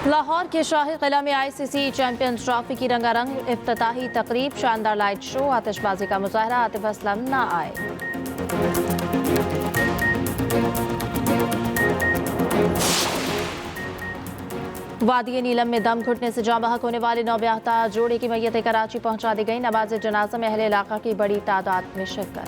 लाहौर के शाही किला में ICC champions trophy की रंगारंग इफ्तिताही तकरीब, शानदार लाइट शो, आतिशबाजी का मुजाहरा, आतिफ असलम ना आए। वादी नीलम में दम घुटने से जाँ बहक होने वाले नौब्याहता जोड़े की मैयत कराची पहुंचा दी गई। नमाज जनाजा में अहले इलाका की बड़ी तादाद में शिरकत।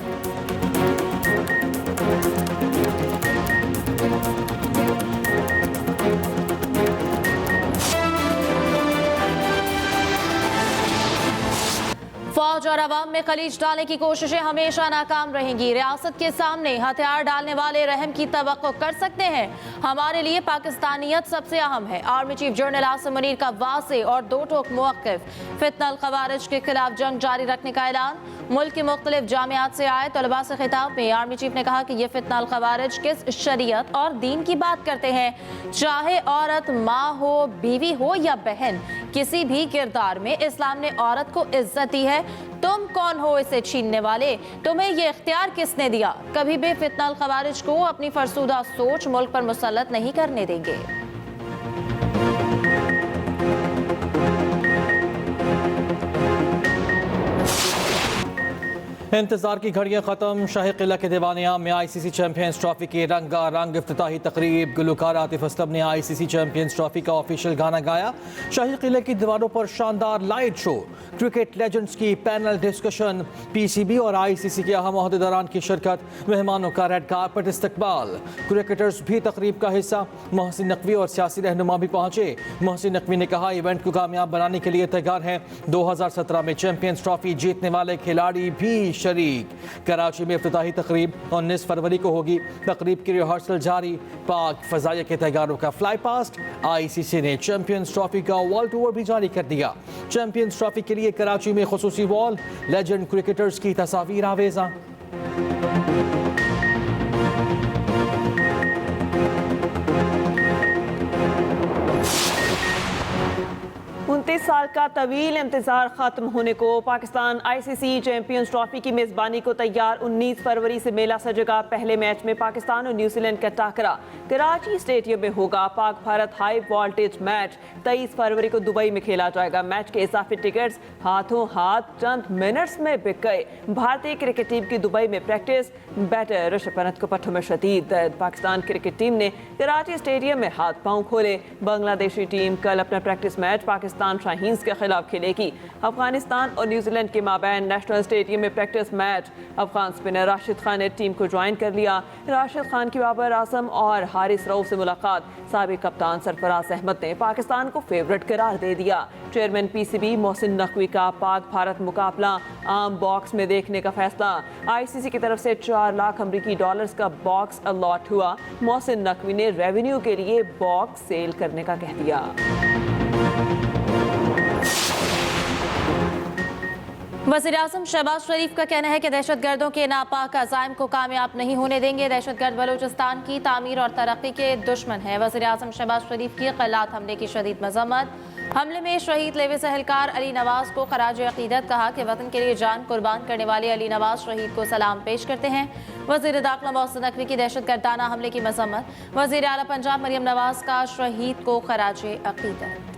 फौज और अवाम में खलीज डालने की कोशिशें हमेशा नाकाम रहेंगी। रियासत के सामने हथियार डालने वाले रहम की तवक्को कर सकते हैं। हमारे लिए पाकिस्तानियत सबसे अहम है। Army chief general Asim Munir का वाज़ेह और दो टोक मौक़िफ़। फितनल ख़वारिज के खिलाफ जंग जारी रखने का ऐलान। मुल्क के मुख्तलिफ जामियात से आए तलबा से खिताब में आर्मी चीफ ने कहा कि ये फितनल ख़वारिज किस शरीयत और दीन की बात करते हैं। चाहे औरत माँ हो, बीवी हो या बहन, किसी भी किरदार में इस्लाम ने औरत को इज्जत दी है। तुम कौन हो इसे छीनने वाले? तुम्हें ये इख्तियार किसने दिया? कभी भी फितनल ख़वारिज को अपनी फरसूदा सोच मुल्क पर मुसल्लत नहीं करने देंगे। इंतजार की घड़ियां खत्म। शाही किला के दीवानिया में ICC चैंपियंस ट्रॉफी की रंगारंग इफ्तिताही तकरीब। गुलकार आतिफ असलम ने ICC चैंपियंस ट्रॉफी का ऑफिशियल गाना गाया। शाही किले की दीवारों पर शानदार लाइट शो, क्रिकेट लेजेंड्स की पैनल डिस्कशन, PCB और ICC के अहम अहदेदारान की शिरकत, मेहमानों का रेड कारपेट इस्तकबाल। क्रिकेटर्स भी तकरीब का हिस्सा। मोहसिन नकवी और सियासी रहनुमा भी पहुंचे। मोहसिन नकवी ने कहा इवेंट को कामयाब बनाने के लिए तैयार हैं। 2017 में चैंपियंस ट्रॉफी जीतने वाले खिलाड़ी भी शरीक। कराची में इफ्तिताही तकरीब 19 फरवरी को होगी। तकरीब की रिहर्सल जारी। पाक फजाइया के तैयारों का फ्लाई पास्ट। ICC ने चैंपियंस ट्रॉफी का वॉल टूर भी जारी कर दिया। चैंपियंस ट्रॉफी के लिए कराची में खुसूसी वॉल, लेजेंड क्रिकेटर्स की तस्वीर आवेजा। 29 साल का तवील इंतजार खत्म होने को। पाकिस्तान ICC चैंपियंस ट्रॉफी की मेजबानी को तैयार। 19 फरवरी से मेला सजेगा। पहले मैच में पाकिस्तान और न्यूजीलैंड का टाकरा कराची स्टेडियम में होगा। Pak Bharat high voltage match 23 फरवरी को दुबई में खेला जाएगा। मैच के इजाफी टिकट्स हाथों हाथ चंद मिनट्स में बिक गए। भारतीय क्रिकेट टीम की दुबई में प्रैक्टिस। बैटर ऋषभ पंत को पट्टों में शदीद दर्द। पाकिस्तान क्रिकेट टीम ने कराची स्टेडियम में हाथ पांव खोले। बांग्लादेशी टीम कल अपना प्रैक्टिस मैच पाकिस्तान शाहीन्स के खिलाफ खेलेगी। अफगानिस्तान और न्यूजीलैंड के माबैन नेशनल स्टेडियम में practice match. Afghan spinner Rashid Khan ने टीम को ज्वाइन कर लिया। राशिद खान की बाबर आजम और हारिस रऊफ से मुलाकात। साबिक कप्तान सरफराज अहमद ने पाकिस्तान को फेवरेट करार दे दिया। चेयरमैन PCB मोहसिन नकवी का पाक भारत मुकाबला आम बॉक्स में देखने का फैसला। ICC की तरफ से 4 लाख अमरीकी डॉलर्स का बॉक्स अलॉट हुआ। मोहसिन नकवी ने रेवेन्यू के लिए बॉक्स सेल करने का कह दिया। वज़ीर-ए-आज़म शहबाज शरीफ का कहना है कि दहशतगर्दों के नापाक अज़ाइम को कामयाब नहीं होने देंगे। दहशतगर्द बलूचिस्तान की तामीर और तरक्की के दुश्मन है। वज़ीर-ए-आज़म शहबाज शरीफ की क़िलात हमले की शदीद मज़म्मत। हमले में शहीद लेविस एहलकार अली नवाज को खराज अक़ीदत। कहा कि वतन के लिए जान कुर्बान करने वाले अली नवाज शहीद को सलाम पेश करते हैं। वज़ीर दाखिला मोहसिन नकवी की दहशतगर्दाना हमले की मज़म्मत। वज़ीर आला पंजाब मरियम नवाज का शहीद को खराज अक़ीदत।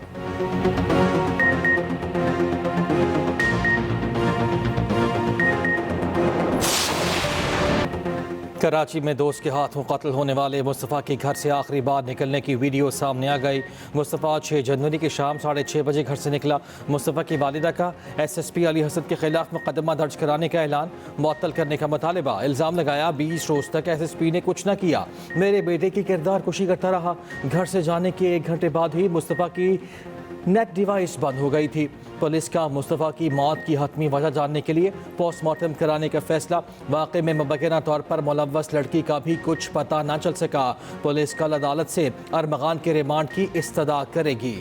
कराची में दोस्त के हाथों कत्ल होने वाले मुस्तफ़ा के घर से आखिरी बार निकलने की वीडियो सामने आ गई। मुस्तफ़ा 6 जनवरी की शाम 6:30 बजे घर से निकला। मुस्तफ़ा की वालिदा का SSP अली हसन के खिलाफ मुकदमा दर्ज कराने का ऐलान, मुअत्तल करने का मुतालबा। इल्ज़ाम लगाया 20 रोज़ तक SSP ने कुछ न किया, मेरे बेटे की किरदार कुशी करता रहा। घर से जाने के 1 घंटे बाद ही मुस्तफ़ा की नेट डिवाइस बंद हो गई थी। पुलिस का मुस्तफ़ा की मौत की हतमी वजह जानने के लिए पोस्टमार्टम कराने का फैसला। वाक़े में मुबैना तौर पर मुलव्वस लड़की का भी कुछ पता न चल सका। पुलिस कल अदालत से अरमगान के रिमांड की इस्तदा करेगी।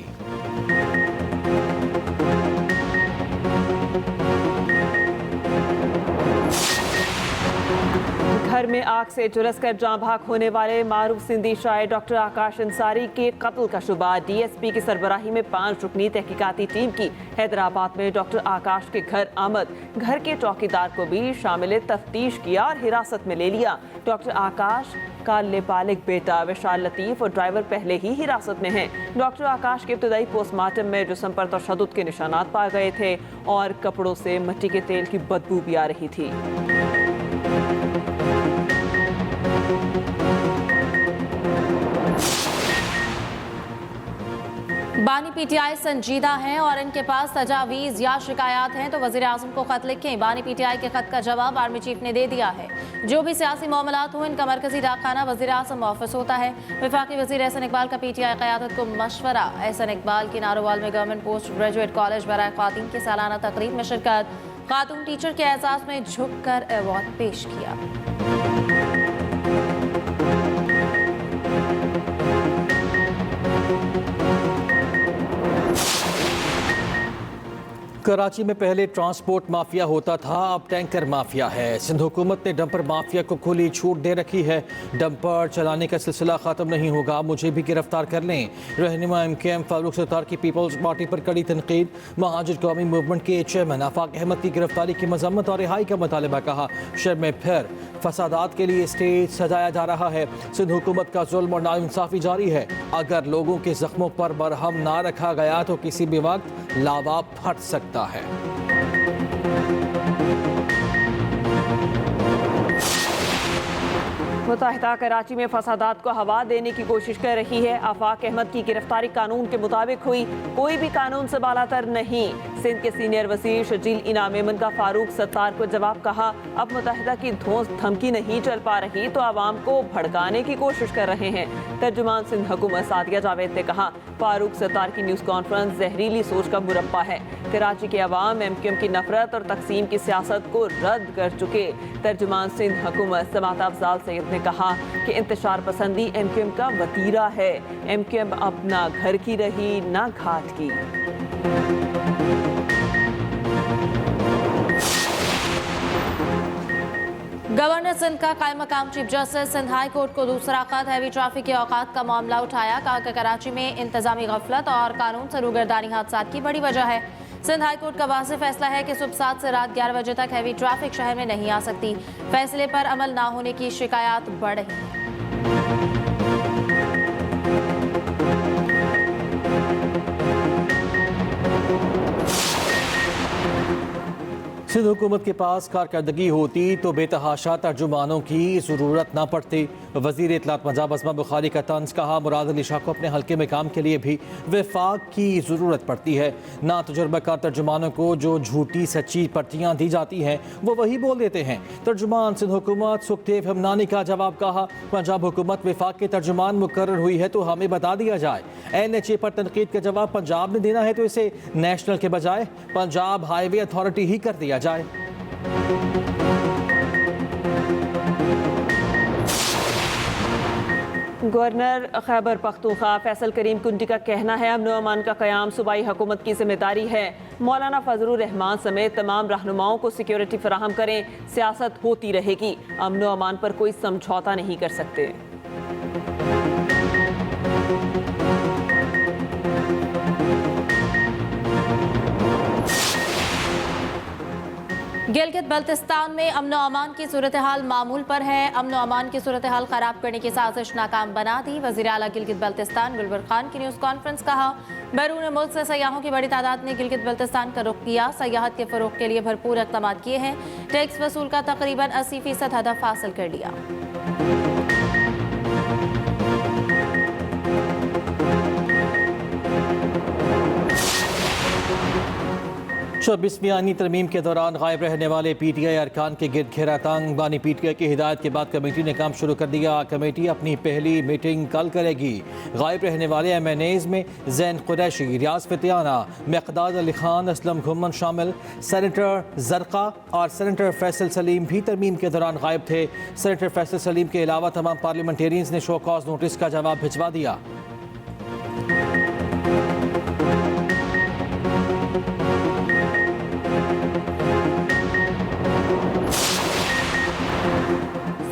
घर में आग से झुलसकर जाँ भाग होने वाले मारूफ सिंधी शायर डॉक्टर आकाश अंसारी के कत्ल का शुबा डीएसपी की सरबराही में 5 रुकनी तहकीकाती टीम की हैदराबाद में डॉक्टर आकाश के घर आमद। घर के चौकीदार को भी शामिल तफ्तीश किया और हिरासत में ले लिया। डॉक्टर आकाश का लेपालिक बेटा विशाल लतीफ और ड्राइवर पहले ही हिरासत में हैं। डॉक्टर आकाश के इब्तदाई पोस्टमार्टम में जिस्म पर तशद्दुद के निशानात पाए गए थे और कपड़ों से मिट्टी के तेल की बदबू भी आ रही थी। बानी पीटीआई संजीदा हैं और इनके पास तजावीज़ या शिकायत हैं तो वज़ीर आज़म को ख़त लिखें। बानी पीटीआई के ख़त का जवाब आर्मी चीफ ने दे दिया है। जो भी सियासी मामलात हो इनका मरकजी डाकखाना वज़ीर आज़म ऑफिस होता है। वफाकी वज़ीर एहसन इकबाल का पीटीआई क़यादत को मशवरा। एहसन इकबाल की नारोवाल में गवर्नमेंट पोस्ट ग्रेजुएट कॉलेज बराए ख़वातीन की सालाना तकरीब में शिरकत। खातून टीचर के एजाज़ में झुक कर अवार्ड पेश किया। कराची में पहले ट्रांसपोर्ट माफिया होता था, अब टैंकर माफिया है। सिंध हुकूमत ने डंपर माफिया को खुली छूट दे रखी है। डंपर चलाने का सिलसिला ख़त्म नहीं होगा, मुझे भी गिरफ्तार कर लें। रहनुमा MKM फारूक सत्तार की पीपल्स पार्टी पर कड़ी तनकीद। महाजिर कौमी मूवमेंट के चेयरमैन आफाक अहमद की गिरफ्तारी की मजम्मत और रिहाई का मुतालबा। कहा शहर में फिर फसादात के लिए स्टेज सजाया जा रहा है। सिंध हुकूमत का जुल्म और नाइंसाफ़ी जारी है। अगर लोगों के जख्मों पर मरहम ना रखा गया तो किसी भी वक्त लावा फट सकता है। मुत्तहिदा कराची में फसादात को हवा देने की कोशिश कर रही है। आफाक अहमद की गिरफ्तारी कानून के मुताबिक हुई, कोई भी कानून से बालातर नहीं। सिंध के सीनियर वज़ीर शजील इनाम एमन का फारूक सत्तार को जवाब। कहा अब मुत्तहिदा की धौंस धमकी नहीं चल पा रही तो आवाम को भड़काने की कोशिश कर रहे हैं। तर्जुमान सिंध हुकूमत सादिया जावेद ने कहा फारूक सत्तार की न्यूज़ कॉन्फ्रेंस जहरीली सोच का मुरब्बा है। कराची के अवाम MKM की नफरत और तकसीम की सियासत को रद्द कर चुके। तर्जुमान सिंध हुकूमत समात अफजाल सैयद ने कहा कि इंतशार पसंदी MKM का वतीरा है। MKM अब ना घर की रही ना घाट की। गवर्नर सिंध का कायम मकाम chief justice Sindh high court को दूसरा खत। हैवी ट्रैफिक के औकात का मामला उठाया। कहा कि कराची में इंतजामी गफलत और कानून से रूगर्दानी हादसा की बड़ी वजह है। सिंध हाई कोर्ट का वाज़ेह फैसला है कि सुबह 7 से रात 11 बजे तक हैवी ट्रैफिक शहर में नहीं आ सकती। फैसले पर अमल ना होने की शिकायत बढ़ रही है। सिंध हुकूमत के पास कारकर्दगी होती तो बेतहाशा तर्जुमानों की ज़रूरत ना पड़ती। वज़ीर इत्तलात पंजाब अज़मा बुखारी का तंज। कहा मुराद अली शाह को अपने हल्के में काम के लिए भी वफाक की ज़रूरत पड़ती है। ना तजुर्बाकार तर्जुमानों को जो झूठी सच्ची पर्चियाँ दी जाती हैं वो वही बोल देते हैं। तर्जुमान सिंध हुकूमत सुखदेव हमनानी का जवाब। कहा पंजाब हुकूमत वफाक के तर्जुमान मुकर्रर हुई है तो हमें बता दिया जाए। NHA पर तनकीद का जवाब पंजाब ने देना है तो इसे नेशनल के बजाय पंजाब हाईवे अथॉरिटी ही कर दिया जाए। गवर्नर खैबर पख्तूनख्वा फैसल करीम कुंटी का कहना है अमन अमान का क़याम सूबाई हुकूमत की जिम्मेदारी है। मौलाना फजलुर रहमान समेत तमाम रहनुमाओं को सिक्योरिटी फराहम करें। सियासत होती रहेगी, अमन अमान पर कोई समझौता नहीं कर सकते। गिलगित बल्तिस्तान में अमन अमान की सूरत हाल मामूल पर है। अमन अमान की सूरत हाल खराब करने की साजिश नाकाम बना दी। वज़ीर आला गिलगित बल्तिस्तान गुलबर खान की न्यूज़ कॉन्फ्रेंस। कहा बैरून मुल्क से सयाहों की बड़ी तादाद ने गिलगित बल्तिस्तान का रुख किया। सयाहत के फ़रोग़ के लिए भरपूर इक़दाम किए हैं। टैक्स वसूल का तकरीबन 80% हदफ हासिल कर लिया। 26वीं आईनी तरमीम के दौरान गायब रहने वाले PTI अरकान के गिरद घेरा तंग। बानी PTI की हिदायत के बाद कमेटी ने काम शुरू कर दिया। कमेटी अपनी पहली मीटिंग कल करेगी। गायब रहने वाले MNAs में जैन कुरैशी, रियाज फतियाना, मकदाद अली खान, असलम घुम्मन शामिल। सेनेटर जरका और सेनेटर फैसल सलीम भी तरमीम के दौरान गायब थे। सेनेटर फैसल सलीम के अलावा तमाम पार्लियामेंटेरियंस ने शो कॉज नोटिस का जवाब भिजवा दिया।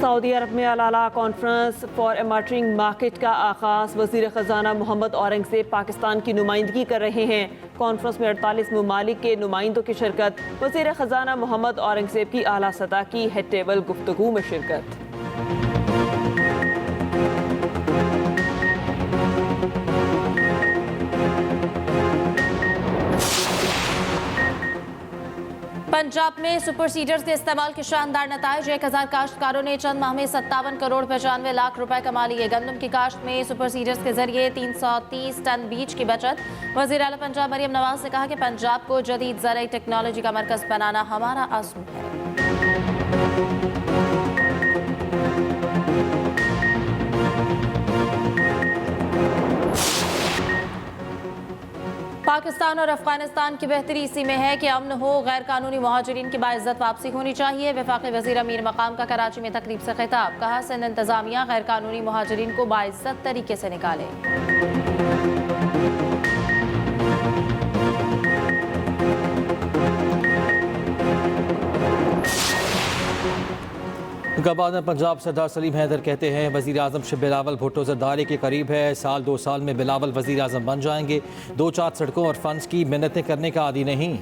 सऊदी अरब में अल-आला कॉन्फ्रेंस फॉर इमर्जिंग मार्केट का आगाज़। वज़ीर ख़जाना मोहम्मद औरंगज़ेब पाकिस्तान की नुमाइंदगी कर रहे हैं। कॉन्फ्रेंस में 48 ममालिक के नुमाइंदों की शिरकत। वज़ीर ख़जाना मोहम्मद औरंगज़ेब की आला सतह की हेड टेबल गुफ्तगू में शिरकत। पंजाब में सुपर सीडर्स के इस्तेमाल के शानदार नताइज। 1000 काश्तकारों ने चंद माह में 57 करोड़ 95 लाख रुपए कमा लिए। गंदम की काश्त में सुपर सीडर्स के जरिए 330 टन बीज की बचत। वज़ीर आला पंजाब मरियम नवाज ने कहा कि पंजाब को जदीद ज़राई टेक्नोलॉजी का मरकज बनाना हमारा अज़्म है। पाकिस्तान और अफगानिस्तान की बेहतरी इसी में है कि अमन हो, गैर कानूनी मुहाजिरीन की बाइज्जत वापसी होनी चाहिए। वफाकी वज़ीर अमीर मकाम का कराची में तकरीब से खिताब। कहा, सिंध इंतजामिया गैर कानूनी मुहाजिरीन को बाइज्जत तरीके से निकाले। गवर्नर पंजाब सरदार सलीम हैदर कहते हैं वज़ीर आज़म से बिलावल भुट्टो ज़रदारी के करीब है। साल 2 साल में बिलावल वज़ीर आज़म बन जाएंगे। 2-4 सड़कों और फंड्स की मिन्नतें करने का आदी नहीं।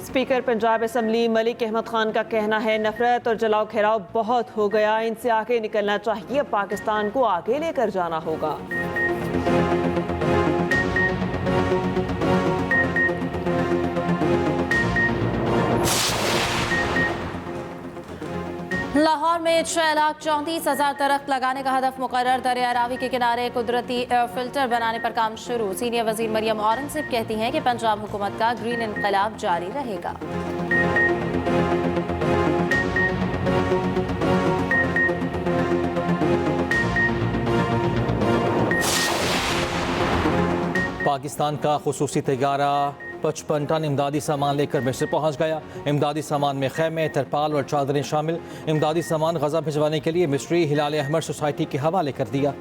स्पीकर पंजाब असम्बली मलिक अहमद खान का कहना है, नफरत और जलाओ घेराव बहुत हो गया, इनसे आगे निकलना चाहिए। पाकिस्तान को आगे लेकर जाना होगा। लाहौर में 6,34,000 दरख्त लगाने का हदफ मुकर्रर। दरिया रावी के किनारे कुदरती एयर फिल्टर बनाने पर काम शुरू। सीनियर वजीर मरियम औरंगज़ेब कहती हैं कि पंजाब हुकूमत का ग्रीन इनकलाब जारी रहेगा। पाकिस्तान का खुसूसी तैयारा 55 टन इमदादी सामान लेकर मिस्र पहुंच गया। इमदादी सामान में खैमे, तरपाल और चादरें शामिल। इमदादी सामान गजा भिजवाने के लिए मिस्री हिलाल अहमर सोसाइटी के हवाले कर दिया।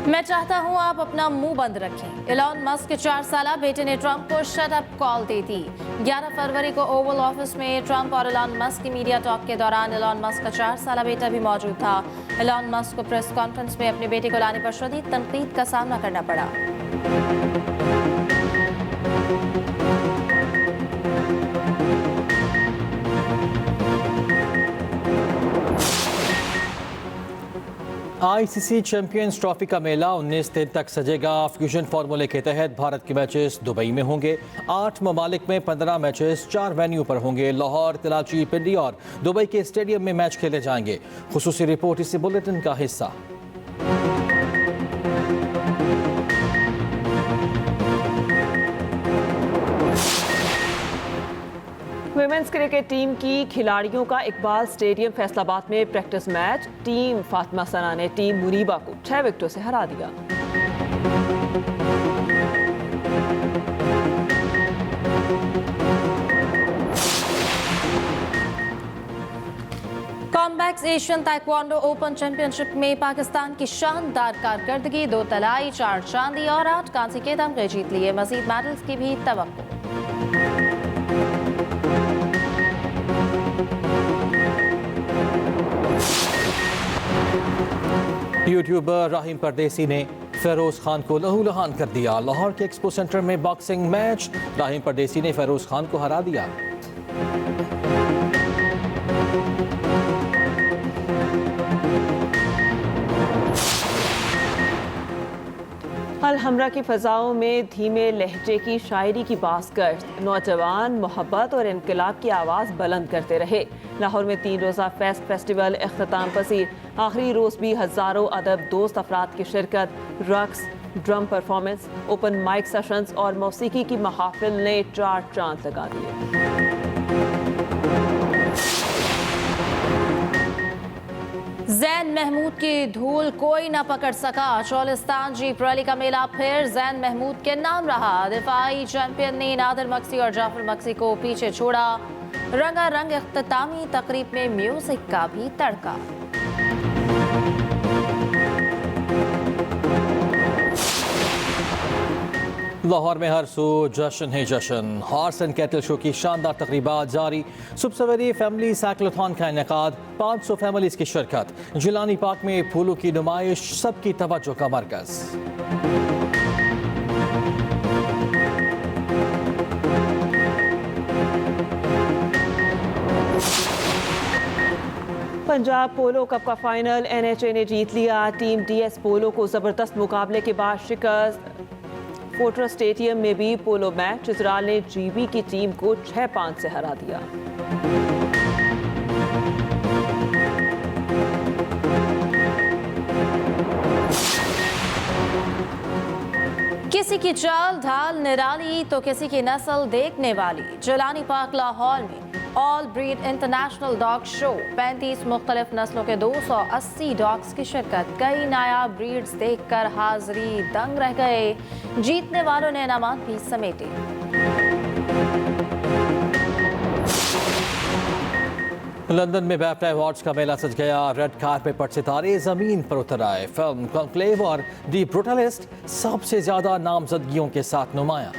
मैं चाहता हूं आप अपना मुंह बंद रखें। एलॉन मस्क के 4 साला बेटे ने ट्रंप को शट अप कॉल दे दी। 11 फरवरी को ओवल ऑफिस में ट्रंप और एलॉन मस्क की मीडिया टॉक के दौरान एलॉन मस्क का 4 साला बेटा भी मौजूद था। एलॉन मस्क को प्रेस कॉन्फ्रेंस में अपने बेटे को लाने पर शदीद तनकीद का सामना करना पड़ा। आईसीसी चैंपियंस ट्रॉफी का मेला 19 दिन तक सजेगा। फ्यूजन फार्मूले के तहत भारत के मैचेस दुबई में होंगे। 8 ममालिक में 15 मैचेस 4 वेन्यू पर होंगे। लाहौर, कराची, पिंडी और दुबई के स्टेडियम में मैच खेले जाएंगे। खुसूसी रिपोर्ट इसी बुलेटिन का हिस्सा। विमेंस क्रिकेट टीम की खिलाड़ियों का इकबाल स्टेडियम फैसलाबाद में प्रैक्टिस मैच। टीम फातिमा सना ने टीम मुनीबा को 6 विकेटों से हरा दिया। कॉम्बैक्स एशियन ताइक्वांडो ओपन चैंपियनशिप में पाकिस्तान की शानदार कारकर्दगी। 2 तलाई, 4 चांदी और 8 कांसे के तमगे जीत लिए। मजीद मेडल्स की भी तवक्को। यूट्यूबर राहिम परदेसी ने फेरोज खान को लहूलुहान कर दिया। लाहौर के एक्सपो सेंटर में बॉक्सिंग मैच। राहिम परदेसी ने फेरोज खान को हरा दिया। अल-हमरा की फ़ज़ाओं में धीमे लहजे की शायरी की बाज़गश्त। नौजवान मोहब्बत और इनकलाब की आवाज़ बुलंद करते रहे। लाहौर में 3 रोज़ा फेस्टिवल इख्तिताम पसीर। आखिरी रोज़ भी हज़ारों अदब दोस्त अफराद की शिरकत। रक्स, drum performance, open mic sessions और मौसीकी की महाफिल ने 4 चांद लगा दिए। ज़ैन महमूद की धूल कोई न पकड़ सका। चौलिस्तान जीप रैली का मेला फिर जैन महमूद के नाम रहा। दिफाई चैंपियन ने नादिर मक्सी और जाफर मक्सी को पीछे छोड़ा। रंगारंग इख्तितामी तकरीब में म्यूजिक का भी तड़का। लाहौर में हर सू जश्न है जश्न। हॉर्स एंड कैटल शो की शानदार तकरीबात जारी। सुबह सवेरे फैमिली साइक्लोथॉन का इनेकाद, 500 फैमिलीज की शिरकत। जिलानी पार्क में फूलों की नुमाइश, सबकी तवज्जो का मरकज। पंजाब पोलो कप का फाइनल NHA ने जीत लिया। टीम DS पोलो को जबरदस्त मुकाबले के बाद शिकस्त। फोर्ट्रेस स्टेडियम में भी पोलो मैच इजराल ने GB की टीम को 6-5 से हरा दिया। किसी की चाल ढाल निराली तो किसी की नस्ल देखने वाली। जिलानी पार्क लाहौर में all breed international dog show, 35 मुख्तलिफ नस्लों के 280 डॉग्स की शिरकत। कई नायाब ब्रीड्स देखकर हाजिरी दंग रह गए। जीतने वालों ने इनामात भी समेटे। लंदन में BAFTA अवार्ड्स का मेला सज गया। रेड कार्पेट पर सितारे जमीन पर उतर आए। फिल्म कॉन्क्लेव और दी ब्रूटलिस्ट सबसे ज्यादा नामजदगियों के साथ नुमाया।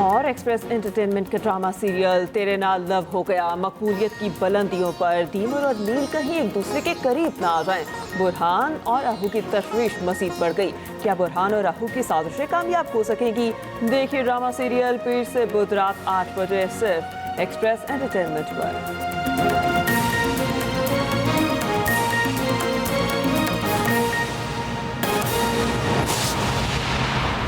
और एक्सप्रेस एंटरटेनमेंट का ड्रामा सीरियल तेरे नाल लव हो गया मकबूलियत की बुलंदियों पर। दीमर और नील कहीं एक दूसरे के करीब ना आ जाएं। बुरहान और आहू की तशवीश मजीद बढ़ गई। क्या बुरहान और आहू की साजिशें कामयाब हो सकेंगी? देखिए ड्रामा सीरियल पीर से बुध रात 8 बजे सिर्फ एक्सप्रेस एंटरटेनमेंट पर।